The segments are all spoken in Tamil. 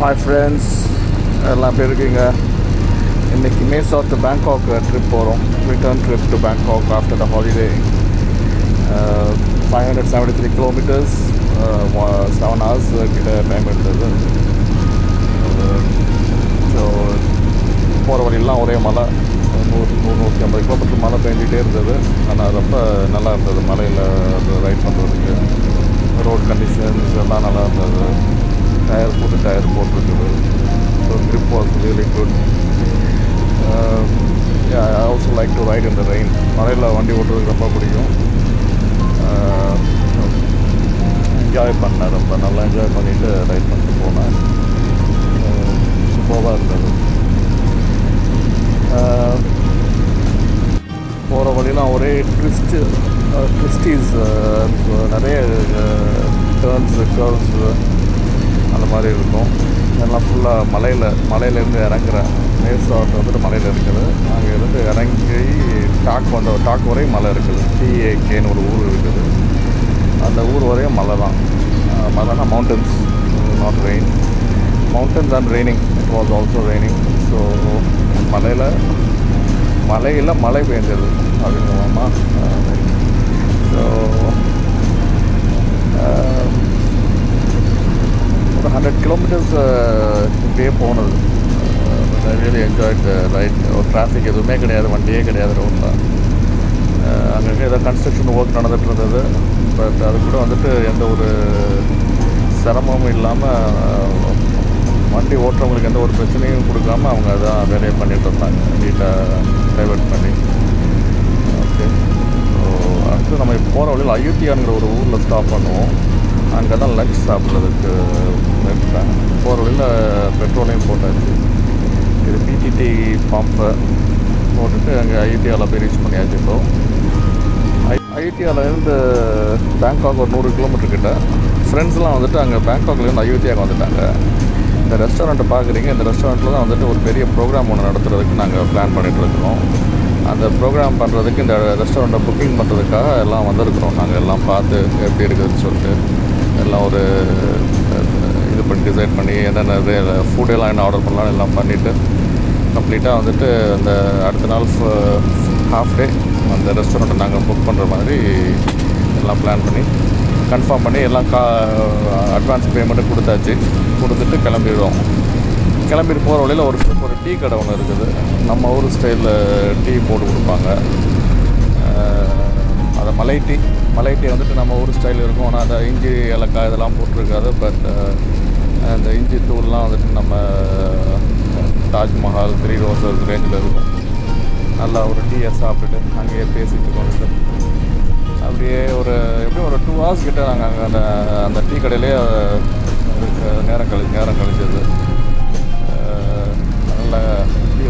Hi friends, எல்லாம் எப்படி இருக்கீங்க? இன்றைக்கி மேசார் டு பேங்காக் ட்ரிப் போகிறோம். Return trip to Bangkok after the holiday. 573 kilometres, 7 hours கிட்ட டைம் எடுத்தது. ஸோ போகிற வழியெல்லாம் ஒரே மழை, 100-150 கிலோமீட்டர் மழை பெஞ்சிகிட்டே இருந்தது. ஆனால் ரொம்ப நல்லா இருந்தது மலையில் ரைட் பண்ணுறதுக்கு. ரோட் கண்டிஷன்ஸ் எல்லாம் நல்லா இருந்தது. டயர் போட்டிருக்குது. So trip was really good. I also like to right in the rain. மலையில் வண்டி ஓட்டுறதுக்கு ரொம்ப பிடிக்கும். என்ஜாய் பண்ணேன், ரொம்ப நல்லா என்ஜாய் பண்ணிவிட்டு ரைட் பண்ணிட்டு போனேன். சூப்பராக இருந்தது. போகிற வழியெலாம் ஒரே ட்விஸ்டீஸ், நிறைய டேர்ன்ஸு கர்வ்ஸு அந்த மாதிரி இருக்கும். எல்லாம் ஃபுல்லாக மலையிலேருந்து இறங்குறேன். மேசார்ட் வந்துட்டு மலையில் இருக்குது. அங்கே இருந்து இறங்கி டாக் வரையும் மலை இருக்குது. TAKன்னு ஒரு ஊர் இருக்குது. அந்த ஊர் வரையும் மலை தான். மலைனா mountains, not rain. Mountains and raining. It was also raining. So மலையில் மழை பெஞ்சது அப்படிங்களாமா. ஸோ ஒரு 100 கிலோமீட்டர்ஸ் இப்படியே போனது. I really enjoyed the right. ஒரு டிராஃபிக் எதுவுமே கிடையாது, வண்டியே கிடையாது ரோட்டில். அங்கங்கே ஏதோ கன்ஸ்ட்ரக்ஷன் ஒர்க் நடந்துகிட்டு இருந்தது. பட் அது கூட வந்துட்டு எந்த ஒரு சிரமமும் இல்லாமல் வண்டி ஓட்டுறவங்களுக்கு எந்த ஒரு பிரச்சனையும் கொடுக்காம அவங்க அதான் வேலையை பண்ணிகிட்டு இருந்தாங்க, நீட்டாக டைவர்ட் பண்ணி. ஓகே, ஸோ அடுத்து நம்ம இப்போ போகிற வழியில் அயோத்தியாங்கிற ஒரு ஊரில் ஸ்டாப் பண்ணுவோம். அங்கே தான் லஞ்ச் சாப்பிட்றதுக்கு நிறுத்தேன். போகிற வழியில் பெட்ரோலையும் போட்டாச்சு. இது PTT பம்பை போட்டுட்டு அங்கே அயோத்தியாவில் போய் ரீச் பண்ணியாச்சு. இப்போ அயோத்தியாவிலேருந்து பேங்காக் ஒரு 100 கிலோமீட்டர் கிட்ட. ஃப்ரெண்ட்ஸ்லாம் வந்துட்டு அங்கே பேங்காக்லேருந்து அயோத்தியாவுக்கு வந்துட்டாங்க. இந்த ரெஸ்டாரண்ட்டை பார்க்குறீங்க. இந்த ரெஸ்டாரண்ட்டில் தான் வந்துட்டு ஒரு பெரிய ப்ரோக்ராம் ஒன்று நடத்துறதுக்கு நாங்கள் பிளான் பண்ணிகிட்ருக்கிறோம். அந்த ப்ரோக்ராம் பண்ணுறதுக்கு இந்த ரெஸ்டாரண்ட்டை புக்கிங் பண்ணுறதுக்காக எல்லாம் வந்திருக்கிறோம். நாங்கள் எல்லாம் பார்த்து எப்படி இருக்குதுன்னு சொல்லிட்டு எல்லாம் ஒரு இது பண்ணி டிசைட் பண்ணி என்னென்ன ஃபுட்டெல்லாம் என்ன ஆர்டர் பண்ணலான்னு எல்லாம் பண்ணிவிட்டு கம்ப்ளீட்டாக வந்துட்டு அந்த அடுத்த நாள் ஹாஃப் டே அந்த ரெஸ்டாரண்ட்டை நாங்கள் புக் பண்ணுற மாதிரி எல்லாம் பிளான் பண்ணி கன்ஃபார்ம் பண்ணி எல்லாம் அட்வான்ஸ் பேமெண்ட்டு கொடுத்துட்டு கிளம்பிட்டு போகிற வழியில் ஒரு டீ கடை ஒன்று இருக்குது. நம்ம ஊர் ஸ்டைலில் டீ போட்டு கொடுப்பாங்க. அதை மலை டீ வந்துட்டு நம்ம ஊர் ஸ்டைல் இருக்கும். ஆனால் அந்த இஞ்சி ஏலக்காய் இதெல்லாம் போட்டிருக்காது. பட் அந்த இஞ்சி தூள்லாம் வந்துட்டு நம்ம தாஜ்மஹால், 3 ரோசஸ் ரேஞ்சில் இருக்கும். நல்லா ஒரு டீயை சாப்பிட்டுட்டு அங்கேயே பேசிட்டு கொண்டுட்டு அப்படியே எப்படியும் ஒரு 2 hours கிட்ட நாங்கள் அங்கே அந்த டீ கடையிலே நேரம் கழிச்சது. நல்லா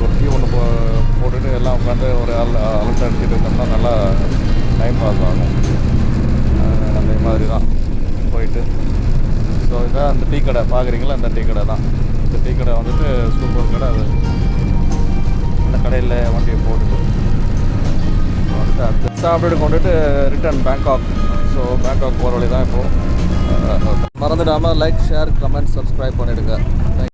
ஒரு டீ ஒன்று போட்டுட்டு எல்லாம் உட்காந்து ஒரு அலட்டை அடிச்சுட்டு இருந்தோம்னா நல்லா டைம் பாஸ் ஆகும். அந்த மாதிரி தான் போயிட்டு. ஸோ இதான் அந்த டீ கடை பார்க்குறீங்களா, அந்த டீ கடை தான். இந்த டீ கடை வந்துட்டு சூப்பர் கடை. அது அந்த கடையில் வண்டியை போட்டுட்டு வந்துட்டு சாப்பிட்டு கொண்டுட்டு ரிட்டர்ன் பேங்காக். ஸோ பேங்காக் போகிற வழி தான் இப்போது. மறந்துடாமல் லைக், ஷேர், கமெண்ட், சப்ஸ்கிரைப் பண்ணிவிடுங்க.